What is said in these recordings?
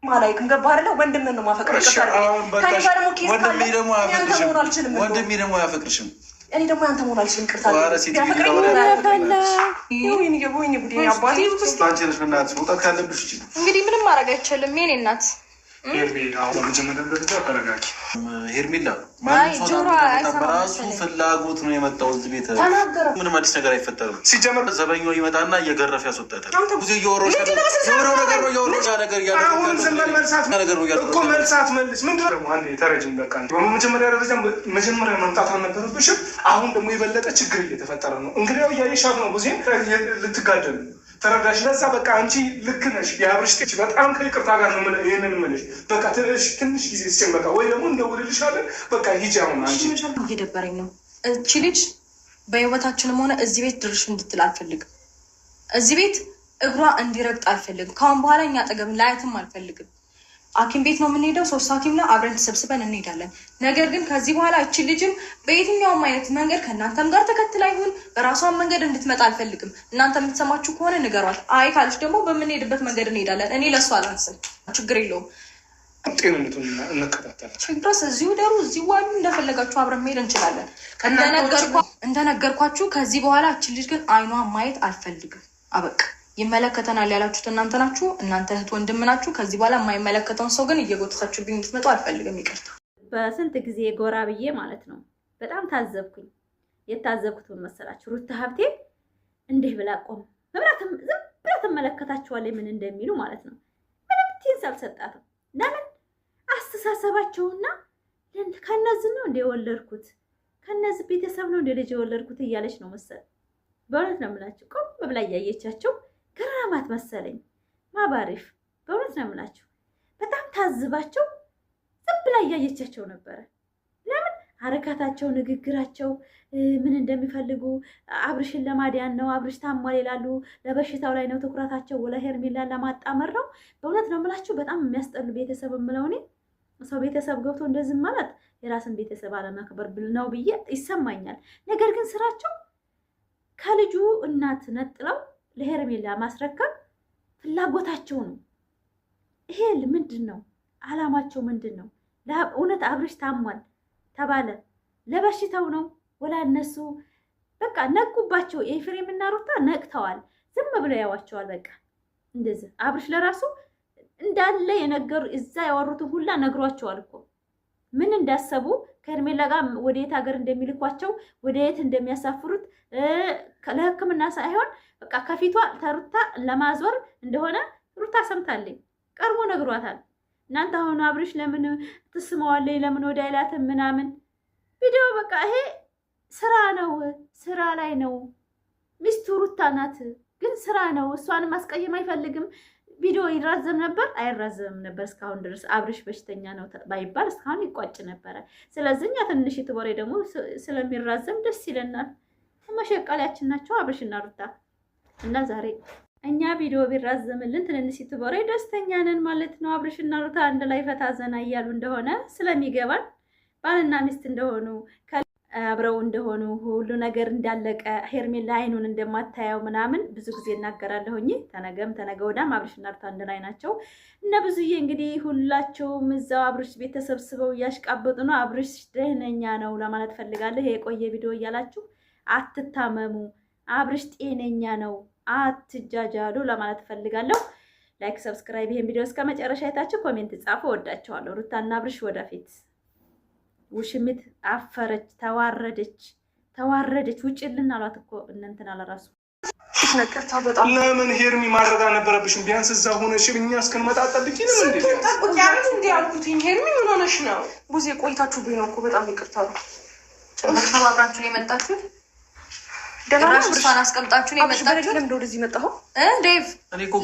ማላይክም ገባ አይደለ? ወንድምን ነው ማፈቅረው። ወንድሜ ደግሞ ያፈቅርሽም እኔ ደግሞ ያንተ መሆን አልችልም። ቅርታ እንግዲህ ምንም ማድረግ አይቻልም። የኔ እናት ሄርሜላ በራሱ ፍላጎት ነው የመጣው እዚህ ቤት። ምንም አዲስ ነገር አይፈጠርም። ሲጀመር ዘበኛው ይመጣና እየገረፈ ያስወጣታል። ብዙ እየወሮች ነገር መጀመሪያ መምጣት አልነበረብሽም። አሁን ደግሞ የበለጠ ችግር እየተፈጠረ ነው። እንግዲያው እያየሻት ነው። ብዙ ልትጋደሉ ተረዳሽ። ለዛ በቃ አንቺ ልክ ነሽ። የአብርሽ በጣም ከይቅርታ ጋር ነው ይህንን የምልሽ። በቃ ትንሽ ጊዜ ስጭን በቃ፣ ወይ ደግሞ እንደውልልሻለን። በቃ ሂጂ አሁን። አንቺ እየደበረኝ ነው። እቺ ልጅ በህይወታችንም ሆነ እዚህ ቤት ድርሽ እንድትል አልፈልግም። እዚህ ቤት እግሯ እንዲረግጥ አልፈልግም። ከአሁን በኋላ እኛ አጠገብ ላያትም አልፈልግም። ሐኪም ቤት ነው የምንሄደው። 3 ሐኪም ነው አብረን ተሰብስበን እንሄዳለን። ነገር ግን ከዚህ በኋላ እቺ ልጅም በየትኛውም አይነት መንገድ ከእናንተም ጋር ተከትላ ይሁን በራሷን መንገድ እንድትመጣ አልፈልግም። እናንተ የምትሰማችሁ ከሆነ ንገሯት። አይ ካለች ደግሞ በምንሄድበት መንገድ እንሄዳለን። እኔ ለእሱ አላንስም፣ ችግር የለውም። ጤንነቱን እንከታተላለን። ችግሮስ እዚሁ ደሩ፣ እዚሁ ዋሉ፣ እንደፈለጋችሁ አብረን መሄድ እንችላለን። እንደነገርኳችሁ ከዚህ በኋላ እቺ ልጅ ግን አይኗን ማየት አልፈልግም። አበቃ። ይመለከተናል ያላችሁት እናንተ ናችሁ። እናንተ እህት ወንድም ናችሁ። ከዚህ በኋላ የማይመለከተውን ሰው ግን እየጎተታችሁብኝ እንድትመጡ አልፈልግም። ይቅርታ። በስንት ጊዜ ጎራ ብዬ ማለት ነው በጣም ታዘብኩኝ። የታዘብኩት ምን መሰላችሁ? ሩታ ሀብቴ እንዲህ ብላ ቆም ዝም ብላ ትመለከታችኋለች ምን እንደሚሉ ማለት ነው። ምንም ቲንስ አልሰጣትም። ለምን አስተሳሰባቸውና ከነዚህ ነው እንደ የወለድኩት ከነዚህ ቤተሰብ ነው እንደ ልጅ የወለድኩት እያለች ነው መሰል። በእውነት ነው የምላችሁ። ቆም ብላ እያየቻቸው ገራማት መሰለኝ። ማባሪፍ በእውነት ነው የምላችሁ። በጣም ታዝባቸው ዝም ብላ እያየቻቸው ነበረ። ለምን አረካታቸው፣ ንግግራቸው፣ ምን እንደሚፈልጉ አብርሽን ለማዲያን ነው፣ አብርሽ ታሟል ይላሉ፣ ለበሽታው ላይ ነው ትኩረታቸው፣ ወላ ሄርሜላን ለማጣመር ነው። በእውነት ነው የምላችሁ። በጣም የሚያስጠሉ ቤተሰብ የምለው እኔ ሰው ቤተሰብ ገብቶ እንደዚህ ማለት የራስን ቤተሰብ አለማክበር ነው ብዬ ይሰማኛል። ነገር ግን ስራቸው ከልጁ እናት ነጥለው ለሄርሜላ ማስረከብ ፍላጎታቸው ነው። ይሄ ምንድን ነው? አላማቸው ምንድን ነው? እውነት አብርሽ ታሟል ተባለ ለበሽታው ነው ወላ እነሱ በቃ ነቁባቸው። ኤፍሬም እና ሩታ ነቅተዋል። ዝም ብለው ያዋቸዋል። በቃ እንደዚህ አብርሽ ለራሱ እንዳለ የነገሩ እዛ ያወሩትን ሁላ ነግሯቸዋል እኮ ምን እንዳሰቡ ከሄርሜላ ጋር ወደ የት ሀገር እንደሚልኳቸው ወደ የት እንደሚያሳፍሩት ለሕክምና ሳይሆን በቃ ከፊቷ ተሩታ ለማዞር እንደሆነ ሩታ ሰምታለች። ቀርቦ ነግሯታል። እናንተ አሁን አብርሽ ለምን ትስመዋለች ለምን ወደ አይላትም ምናምን ቪዲዮ በቃ ይሄ ስራ ነው፣ ስራ ላይ ነው። ሚስቱ ሩታ ናት፣ ግን ስራ ነው። እሷንም ማስቀየም አይፈልግም። ቪዲዮ ይራዘም ነበር አይራዘምም ነበር እስካሁን ድረስ። አብርሽ በሽተኛ ነው ባይባል እስካሁን ይቋጭ ነበረ። ስለዚህ እኛ ትንሽ ትወሬ ደግሞ ስለሚራዘም ደስ ይለናል። መሸቃሊያችን ናቸው አብርሽና ሩታ እና ዛሬ እኛ ቪዲዮ ቢራዘምልን ትንሽ ትወሬ ደስተኛ ነን ማለት ነው። አብርሽና ሩታ አንድ ላይ ፈታ ዘና እያሉ እንደሆነ ስለሚገባን ባልና ሚስት እንደሆኑ አብረው እንደሆኑ ሁሉ ነገር እንዳለቀ ሄርሜላ አይኑን እንደማታየው ምናምን ብዙ ጊዜ እናገራለሁኝ። ተነገም ተነገ ወዲያም አብርሽና ሩታ አንድ ላይ ናቸው እና ብዙዬ እንግዲህ ሁላቸውም እዛው አብርሽ ቤት ተሰብስበው እያሽቃበጡ ነው። አብርሽ ደህነኛ ነው ለማለት ፈልጋለሁ። የቆየ ቪዲዮ እያላችሁ አትታመሙ፣ አብርሽ ጤነኛ ነው፣ አትጃጃሉ ለማለት ፈልጋለሁ። ላይክ ሰብስክራይብ፣ ይሄን ቪዲዮ እስከ መጨረሻ አይታችሁ ኮሜንት ጻፉ። ወዳቸዋለሁ። ሩታና አብርሽ ወደፊት። ውሽሚት አፈረች፣ ተዋረደች። ውጭልን አሏት እኮ እንትን አለራሱ ለምን ሄርሚ ማድረግ አልነበረብሽም? ቢያንስ እዛ ሆነሽ እኛ እስክንመጣ ጠብቂኝ። እንዴ ያልኩት ሄርሚ ምን ሆነሽ ነው? ብዙ ቆይታችሁብኝ ነው እኮ በጣም ይቅርታ ነው። ተባብራችሁ ነው የመጣችሁት? ደራሽ እሷን አስቀምጣችሁ ነው የመጣችሁት? ለምን ወደዚህ መጣሁ? ዴቭ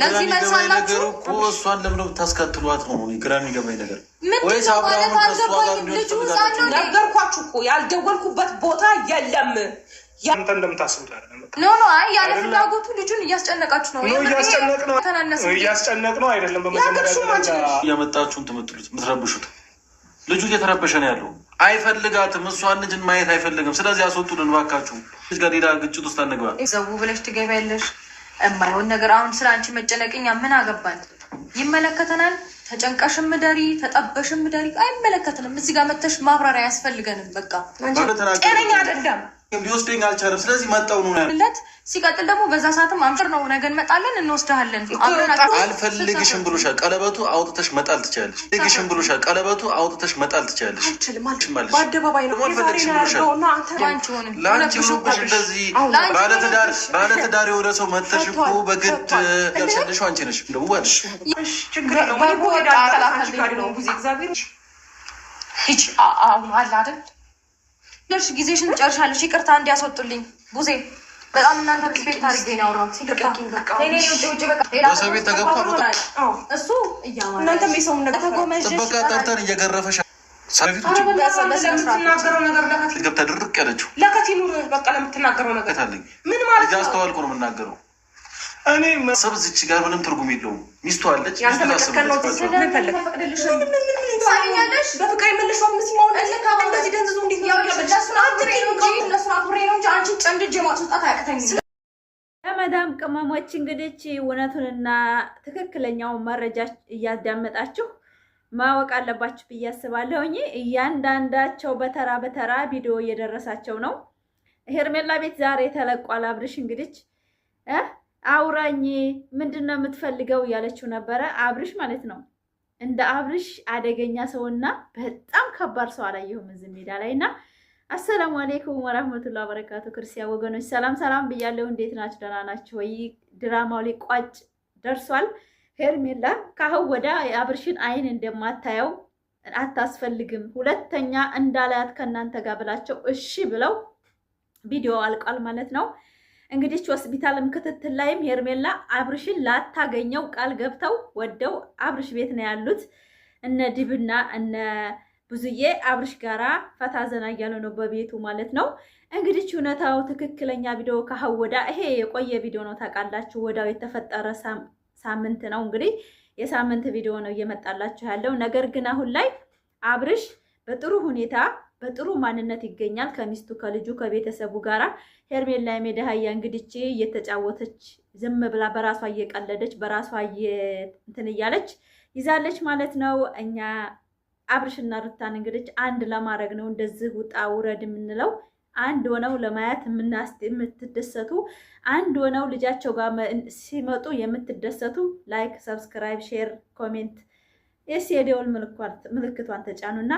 ለዚህ መልስ አላችሁ እኮ። እሷን ለምን ታስከትሏት ነው? ግራ የሚገባኝ ነገር ወይስ አብራሙ ከሷ ጋር ልጁ ዛሬ ነገርኳችሁ እኮ ያልደወልኩበት ቦታ የለም። ያንተ እንደምታስቡት አይደለም። ኖ አይ ያለ ፍላጎቱ ልጁን እያስጨነቃችሁ ነው። እያስጨነቅ ነው አይደለም። በመጀመሪያ እያመጣችሁ የምትረብሹት ልጁ እየተረበሸ ነው ያለው። አይፈልጋትም። እሷን ልጅን ማየት አይፈልግም። ስለዚህ አስወጡልን እባካችሁ። ልጅ ጋር ሌላ ግጭት ውስጥ አንግባ። ዘው ብለሽ ትገቢያለሽ። የማይሆን ነገር አሁን ስለ አንቺ መጨነቅኛ ምን አገባን? ይመለከተናል። ተጨንቀሽም ምደሪ ተጠበሽም ምደሪ አይመለከትንም። እዚህ ጋር መተሽ ማብራሪያ ያስፈልገንም። በቃ ጤነኛ አይደለም ሊወስደኝ አልቻለም። ስለዚህ መጣው ነው ያለት። ሲቀጥል ደግሞ በዛ ሰዓትም አምር ነው ነገ እንመጣለን እንወስደሃለን። አልፈልግሽም ብሎሻል። ቀለበቱ አውጥተሽ መጣል ትችያለሽ። አልፈልግሽም ብሎሻል። ቀለበቱ አውጥተሽ መጣል ትችያለሽ። በአደባባይ ነው አልፈልግሽም ብሎሻል። ለአንቺ ሆኖብሽ እንደዚህ ባለትዳር የሆነ ሰው መተሽ እኮ በግድ ያልሸለሽው አንቺ ነሽ። ደውዋልሽ ችግር የለውም ሂጅ አሁን አለ አይደል ጊዜሽን ጨርሻለሽ። ይቅርታ እንዲያስወጡልኝ ቡዜ በጣም እናንተ ሪስፔክት አድርጌ ነው ያወራሁት። ይቅርታ በሰው ቤት ተገብቶ እሱ እናንተ ሰው ጥበቃ ጠርተን እየገረፈሽ ለምትናገረው ነገር ገብታ ድርቅ ያለችው ለከት ይኑር። በቃ ለምትናገረው ነገር አለኝ ምን ማለት ነው? እያስተዋልኩ ነው የምናገረው። እኔ ሰብ እዚች ጋር ምንም ትርጉም የለውም። ሚስቱ አለች። ያንተ መከከል ነው ተሰለ ምን ፈለግ ሳይኛለሽ በፍቅር ይመልሽ ወንስ ሲሆን እንደዚህ ደንዝዞ እንዴት ነው ለመዳም ቅመሞች እንግዲህ እውነቱንና ትክክለኛውን መረጃ እያዳመጣችሁ ማወቅ አለባችሁ ብዬ አስባለሁ። እያንዳንዳቸው በተራ በተራ ቪዲዮ እየደረሳቸው ነው። ሄርሜላ ቤት ዛሬ ተለቋል። አብርሽ እንግዲህ አውራኝ ምንድነው የምትፈልገው እያለችው ነበረ። አብርሽ ማለት ነው። እንደ አብርሽ አደገኛ ሰውና በጣም ከባድ ሰው አላየሁም እዚህ ሜዳ ላይ እና አሰላሙ አለይኩም ወራህመቱላሂ ወበረካቱ። ክርስቲያን ወገኖች ሰላም ሰላም ብያለሁ። እንዴት ናችሁ? ደህና ናችሁ ወይ? ድራማው ሊቋጭ ደርሷል። ሄርሜላ ካሁን ወዳ የአብርሽን አይን እንደማታየው አታስፈልግም፣ ሁለተኛ እንዳላያት ከእናንተ ጋር ብላቸው እሺ ብለው ቪዲዮ አልቋል ማለት ነው። እንግዲህ ሆስፒታልም ክትትል ላይም ሄርሜላ አብርሽን ላታገኘው ቃል ገብተው ወደው አብርሽ ቤት ነው ያሉት። እነ ዲብና እነ ብዙዬ አብርሽ ጋራ ፈታ ዘና እያሉ ነው በቤቱ ማለት ነው። እንግዲህ እውነታው ትክክለኛ ቪዲዮ ከሀወዳ ይሄ የቆየ ቪዲዮ ነው ታውቃላችሁ። ወዳው የተፈጠረ ሳምንት ነው እንግዲህ የሳምንት ቪዲዮ ነው እየመጣላችሁ ያለው። ነገር ግን አሁን ላይ አብርሽ በጥሩ ሁኔታ በጥሩ ማንነት ይገኛል ከሚስቱ ከልጁ ከቤተሰቡ ጋራ። ሄርሜላ የሜዳሃያ እንግዲህ እየተጫወተች ዝም ብላ በራሷ እየቀለደች በራሷ እንትን እያለች ይዛለች ማለት ነው። እኛ አብርሽና ሩታን እንግዲህ አንድ ለማድረግ ነው እንደዚህ ውጣ ውረድ የምንለው። አንድ ሆነው ለማየት የምትደሰቱ አንድ ሆነው ልጃቸው ጋር ሲመጡ የምትደሰቱ ላይክ፣ ሰብስክራይብ፣ ሼር፣ ኮሜንት የደወል ምልክቷን ተጫኑና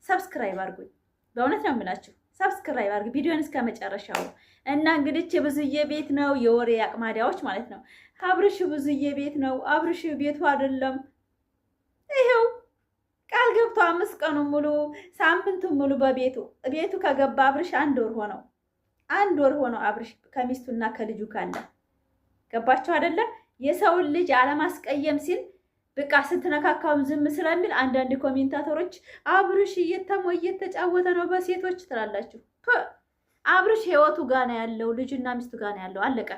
ሰብስክራይብ አድርጉኝ። በእውነት ነው የምላችሁ ሰብስክራይብ አድርጉ ቪዲዮን እስከ መጨረሻው። እና እንግዲህ የብዙዬ ቤት ነው የወሬ አቅማዲያዎች ማለት ነው። አብርሽ ብዙዬ ቤት ነው። አብርሽ ቤቱ አይደለም። ይሄው ቃል ገብቶ 5 ቀኑን ሙሉ ሳምንቱን ሙሉ ቤቱ ከገባ አብርሽ 1 ወር ሆነው 1 ወር ሆነው አብርሽ ከሚስቱና ከልጁ ካለ ገባችሁ አይደለ? የሰውን ልጅ አለማስቀየም ሲል በቃ ስትነካካውም ዝም ስለሚል አንዳንድ ኮሜንታተሮች አብርሽ እየተጫወተ ነው በሴቶች ትላላችሁ። አብርሽ ህይወቱ ጋር ነው ያለው፣ ልጅና ሚስቱ ጋር ነው ያለው። አለቀ።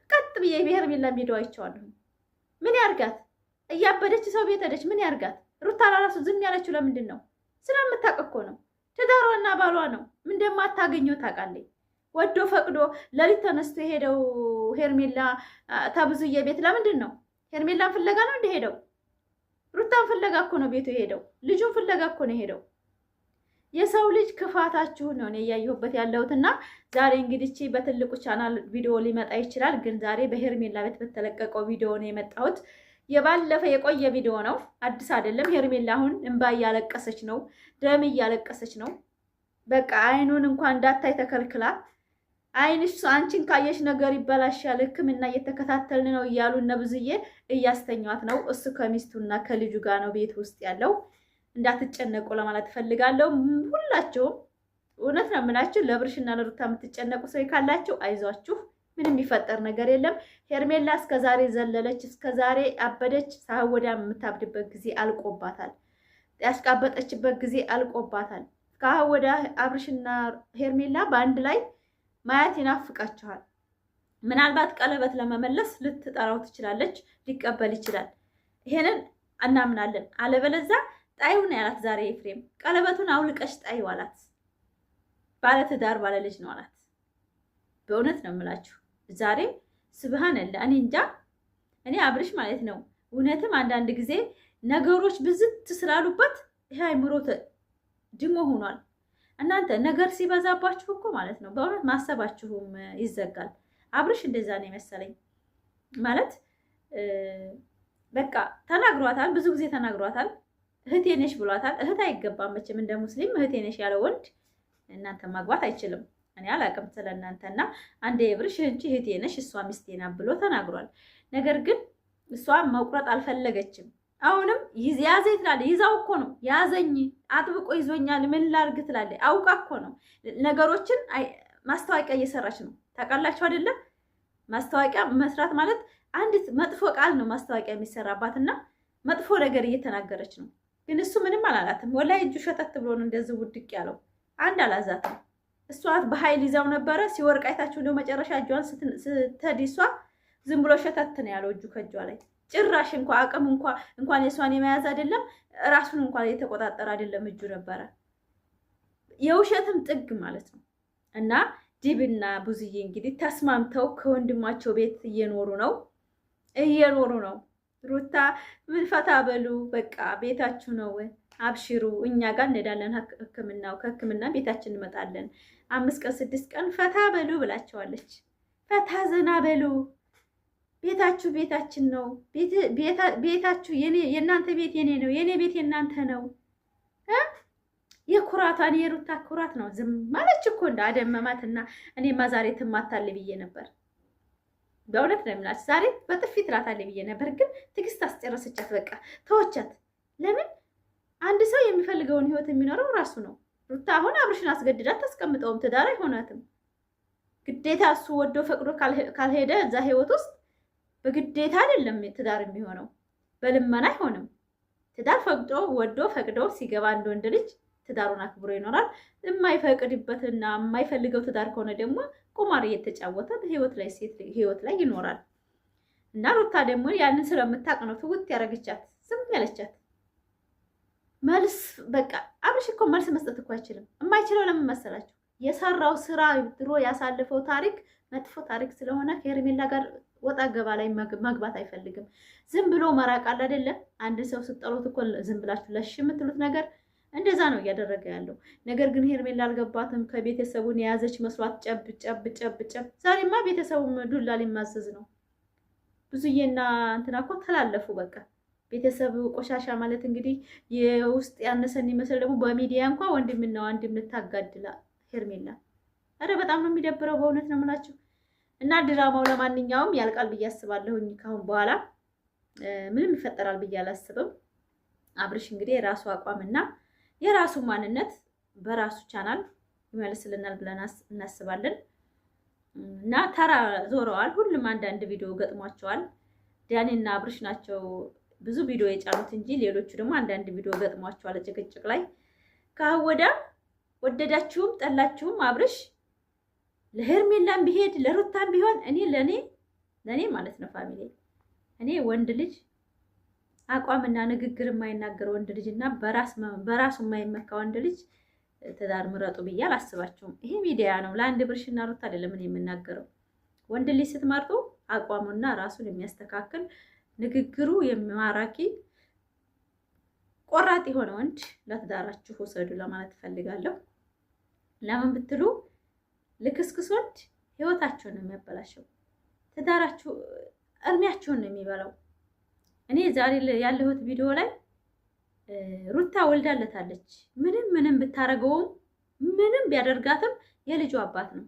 ቀጥ ብዬ ሄርሜላ ቪዲዮ አይቼዋለሁ። ምን ያርጋት? እያበደች ሰው ቤት ሄደች። ምን ያርጋት? ሩታ ራሱ ዝም ያለችው ለምንድን ነው? ስለምታውቅ እኮ ነው። ትዳሯና ባሏ ነው። ምን እንደማታገኘው ታውቃለች። ወዶ ፈቅዶ ለሊት ተነስቶ የሄደው ሄርሜላ ተብዙዬ ቤት ለምንድን ነው? ሄርሜላን ፍለጋ ነው እንደሄደው። ሩታን ፍለጋ እኮ ነው ቤቱ የሄደው። ልጁን ፍለጋ እኮ ነው የሄደው። የሰው ልጅ ክፋታችሁን ነው እኔ እያየሁበት ያለሁትና ዛሬ እንግዲህ በትልቁ ቻናል ቪዲዮ ሊመጣ ይችላል። ግን ዛሬ በሄርሜላ ቤት በተለቀቀው ቪዲዮ ነው የመጣሁት። የባለፈ የቆየ ቪዲዮ ነው፣ አዲስ አይደለም። ሄርሜላ አሁን እንባ እያለቀሰች ነው፣ ደም እያለቀሰች ነው። በቃ አይኑን እንኳን እንዳታይ ተከልክላ አይንሽ አንቺን ካየሽ ነገር ይበላሻል፣ ሕክምና እየተከታተልን ነው እያሉ እነ ብዙዬ እያስተኛት ነው። እሱ ከሚስቱና ከልጁ ጋር ነው ቤት ውስጥ ያለው። እንዳትጨነቁ ለማለት ፈልጋለሁ። ሁላችሁም እውነት ነው የምላችሁ፣ ለብርሽና ለሩታ የምትጨነቁ ሰው ካላችሁ አይዟችሁ፣ ምንም የሚፈጠር ነገር የለም። ሄርሜላ እስከዛሬ ዘለለች፣ እስከዛሬ አበደች። ሳወዳ የምታብድበት ጊዜ አልቆባታል። ያስቃበጠችበት ጊዜ አልቆባታል። ከወዳ አብርሽና ሄርሜላ በአንድ ላይ ማየት ይናፍቃችኋል። ምናልባት ቀለበት ለመመለስ ልትጠራው ትችላለች፣ ሊቀበል ይችላል። ይሄንን እናምናለን። አለበለዚያ ጣይው ነው ያላት። ዛሬ ኤፍሬም ቀለበቱን አውልቀሽ ጣይው አላት። ባለትዳር ባለልጅ ነው አላት። በእውነት ነው የምላችሁ ዛሬ ስብሃንአላህ። እኔ እንጃ። እኔ አብርሽ ማለት ነው እውነትም አንዳንድ ጊዜ ነገሮች ብዝት ስላሉበት ይሄ አይምሮ ድሞ ሆኗል። እናንተ ነገር ሲበዛባችሁ እኮ ማለት ነው በእውነት ማሰባችሁም ይዘጋል። አብርሽ እንደዛ ነው የመሰለኝ ማለት በቃ ተናግሯታል፣ ብዙ ጊዜ ተናግሯታል። እህቴ ነሽ ብሏታል። እህት አይገባም መቼም እንደ ሙስሊም እህቴ ነሽ ያለ ወንድ እናንተ ማግባት አይችልም። እኔ አላውቅም ስለእናንተና አንዴ የብርሽ እንጂ እህቴ ነሽ እሷ ሚስቴ ናት ብሎ ተናግሯል። ነገር ግን እሷ መቁረጥ አልፈለገችም። አሁንም ያዘኝ ትላለች። ይዛው እኮ ነው ያዘኝ፣ አጥብቆ ይዞኛል፣ ምን ላድርግ ትላለች። አውቃ እኮ ነው ነገሮችን ማስታወቂያ እየሰራች ነው። ታውቃላችሁ አይደለም? ማስታወቂያ መስራት ማለት አንድ መጥፎ ቃል ነው ማስታወቂያ የሚሰራባትና መጥፎ ነገር እየተናገረች ነው። ግን እሱ ምንም አላላትም። ወላሂ እጁ ሸተት ብሎ ነው እንደዚህ ውድቅ ያለው። አንድ አላዛትም። እሷ በኃይል ይዛው ነበረ። ሲወርቅ አይታችሁ እንደው መጨረሻ እጇን ስትሄድ እሷ ዝም ብሎ ሸተት ነው ያለው እጁ ከእጇ ላይ። ጭራሽ አቅም እንኳን የሷን የመያዝ አይደለም ራሱን እንኳን የተቆጣጠረ አይደለም እጁ ነበረ። የውሸትም ጥግ ማለት ነው። እና ዲብና ቡዝዬ እንግዲህ ተስማምተው ከወንድማቸው ቤት እየኖሩ ነው። ሩታ ምን ፈታ በሉ በቃ ቤታችሁ ነው፣ አብሽሩ፣ እኛ ጋር እንሄዳለን ሕክምናው ከሕክምና ቤታችን እንመጣለን። 5 ቀን 6 ቀን ፈታ በሉ ብላቸዋለች። ፈታ ዘና በሉ፣ ቤታችሁ ቤታችን ነው፣ ቤታችሁ የእናንተ ቤት የኔ ነው፣ የኔ ቤት የእናንተ ነው። የኩራቷን የሩታ ኩራት ነው። ዝም ማለች እኮ እንደ አደመማትና እኔማ ዛሬ ትማታለች ብዬ ነበር። በእውነት ነው የምላችሁ ዛሬ በጥፊ ትላታለች ብዬ ነበር፣ ግን ትዕግስት አስጨረሰቻት። በቃ ተወቻት። ለምን አንድ ሰው የሚፈልገውን ህይወት የሚኖረው ራሱ ነው። ሩታ አሁን አብርሽን አስገድዳት ታስቀምጠውም ትዳር አይሆናትም። ግዴታ እሱ ወዶ ፈቅዶ ካልሄደ እዛ ህይወት ውስጥ በግዴታ አይደለም ትዳር የሚሆነው፣ በልመና አይሆንም። ትዳር ፈቅዶ ወዶ ፈቅዶ ሲገባ አንድ ወንድ ልጅ ትዳሩን አክብሮ ይኖራል። የማይፈቅድበትና የማይፈልገው ትዳር ከሆነ ደግሞ ቁማር እየተጫወተ በህይወት ላይ ሴት ህይወት ላይ ይኖራል። እና ሩታ ደግሞ ያንን ስለምታውቅ ነው ትውት ያረገቻት፣ ዝም ያለቻት። መልስ በቃ አብርሽ እኮ መልስ መስጠት እኮ አይችልም። የማይችለው ለምን መሰላችሁ? የሰራው ስራ ድሮ ያሳለፈው ታሪክ መጥፎ ታሪክ ስለሆነ ከሄርሜላ ጋር ወጣ ገባ ላይ መግባት አይፈልግም። ዝም ብሎ መራቅ አለ አይደለ? አንድ ሰው ስጠሩት እኮ ዝም ብላችሁ ለሽ የምትሉት ነገር እንደዛ ነው እያደረገ ያለው። ነገር ግን ሄርሜላ አልገባትም። ከቤተሰቡን የያዘች መስሏት ጨብ። ዛሬማ ቤተሰቡም ዱላ ሊማዘዝ ነው። ብዙዬና እንትና እኮ ተላለፉ። በቃ ቤተሰብ ቆሻሻ ማለት እንግዲህ የውስጥ ያነሰን ይመስል ደግሞ በሚዲያ እንኳን ወንድምና ወንድም ልታጋድላ ሄርሜላ። አረ በጣም ነው የሚደብረው። በእውነት ነው የምላችሁ። እና ድራማው ለማንኛውም ያልቃል ብዬ አስባለሁኝ። ካሁን በኋላ ምንም ይፈጠራል ብዬ አላስብም። አብርሽ እንግዲህ የራሱ አቋምና የራሱ ማንነት በራሱ ቻናል ይመልስልናል ብለን እናስባለን። እና ተራ ዞረዋል። ሁሉም አንዳንድ ቪዲዮ ገጥሟቸዋል። ዳኒና አብርሽ ናቸው ብዙ ቪዲዮ የጫኑት እንጂ ሌሎቹ ደግሞ አንዳንድ ቪዲዮ ገጥሟቸዋል ጭቅጭቅ ላይ። ከወዳ ወደዳችሁም ጠላችሁም አብርሽ ለሄርሜላም ቢሄድ ለሩታም ቢሆን እኔ ለኔ ማለት ነው ፋሚሊ እኔ ወንድ ልጅ አቋምና ንግግር የማይናገር ወንድ ልጅ እና በራሱ የማይመካ ወንድ ልጅ ትዳር ምረጡ ብዬ አላስባችሁም። ይሄ ሚዲያ ነው፣ ለአንድ ብርሽና ሩታ አይደለም እኔ የምናገረው። ወንድ ልጅ ስትመርጡ አቋሙና ራሱን የሚያስተካክል ንግግሩ የሚማራኪ ቆራጥ የሆነ ወንድ ለትዳራችሁ ወሰዱ ለማለት ፈልጋለሁ። ለምን ብትሉ ልክስክስ ወንድ ህይወታችሁን ነው የሚያበላሸው፣ ትዳራችሁ እርሚያችሁን ነው የሚበላው። እኔ ዛሬ ያለሁት ቪዲዮ ላይ ሩታ ወልዳለታለች። ምንም ብታረገውም ምንም ቢያደርጋትም የልጁ አባት ነው።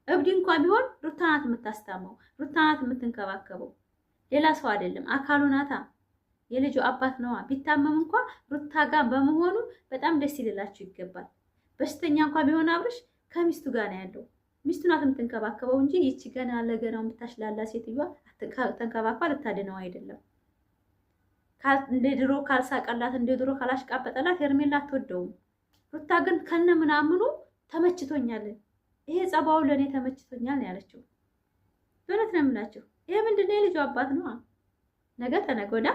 እብድ እንኳን ቢሆን ሩታ ናት የምታስታመው፣ ሩታ ናት የምትንከባከበው፣ ሌላ ሰው አይደለም። አካሉ ናታ፣ የልጁ አባት ነዋ። ቢታመም እንኳን ሩታ ጋር በመሆኑ በጣም ደስ ይልላችሁ ይገባል። በሽተኛ እንኳን ቢሆን አብርሽ ከሚስቱ ጋር ነው ያለው። ሚስቱ ናት የምትንከባከበው እንጂ ይቺ ገና ለገናው የምታሽላላ ሴትዮዋ ተንከባክባ ልታድነው አይደለም። እንደ ድሮ ካልሳቀላት እንደ ድሮ ካላሽቃበጠላት ሄርሜላ አትወደውም። ሩታ ግን ከነ ምናምኑ ተመችቶኛል፣ ይሄ ጸባው ለኔ ተመችቶኛል ያለችው። በእውነት ነው የምላችሁ። ይሄ ምንድነው? የልጇ አባት ነው። ነገ ተነገ ወዲያ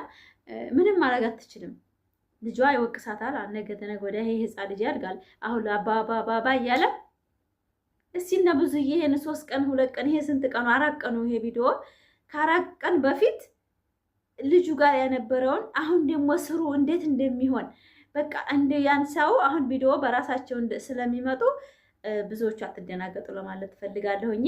ምንም ማድረግ አትችልም። ልጇ ይወቅሳታል። ነገ ተነገ ወዲያ ይሄ ህፃን ልጅ ያድጋል። አሁን አባባ እያለ እስኪ እና ብዙ ይሄን 3 ቀን 2 ቀን ይሄ ስንት ቀኑ 4 ቀኑ ይሄ ቪዲዮ ከ4 ቀን በፊት ልጁ ጋር የነበረውን አሁን ደግሞ ስሩ እንዴት እንደሚሆን በቃ እንደ ያን ሰው አሁን ቪዲዮ በራሳቸው ስለሚመጡ ብዙዎቹ አትደናገጡ ለማለት ፈልጋለሁኝ።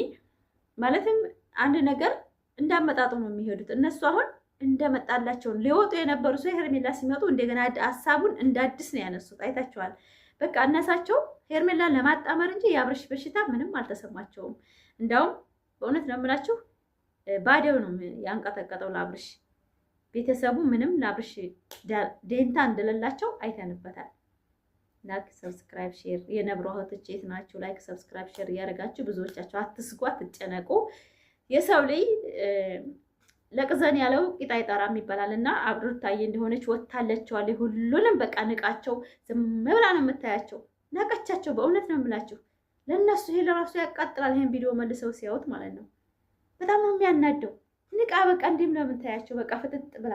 ማለትም አንድ ነገር እንዳመጣጡ ነው የሚሄዱት። እነሱ አሁን እንደመጣላቸውን ሊወጡ የነበሩ ሰው ሄርሜላ ሲመጡ እንደገና ሀሳቡን እንደ አዲስ ነው ያነሱት። አይታችኋል። በቃ እነሳቸው ሄርሜላን ለማጣመር እንጂ የአብርሽ በሽታ ምንም አልተሰማቸውም። እንዳውም በእውነት ነው የምላችሁ ባዴው ነው ያንቀጠቀጠው ለአብርሽ። ቤተሰቡ ምንም ለአብርሽ ደንታ እንደሌላቸው አይተንበታል። ላይክ ሰብስክራይብ ሼር የነብሩ እህቶች የት ናችሁ? ላይክ ሰብስክራይብ ሼር እያደረጋችሁ ብዙዎቻችሁ አትስጉ፣ አትጨነቁ። የሰው ልጅ ለቅዘን ያለው ቂጣ አይጠራም ይባላል እና ሩታዬ እንደሆነች ወታለችዋል። ሁሉንም በቃ ንቃቸው። ዝም ብላ ነው የምታያቸው። ናቀቻቸው። በእውነት ነው የምላችሁ። ለእነሱ ይሄ ለራሱ ያቃጥላል። ይሄን ቪዲዮ መልሰው ሲያዩት ማለት ነው። በጣም ነው የሚያናደው። ንቃ በቃ እንዲህም ነው የምታያቸው። በቃ ፍጥጥ ብላ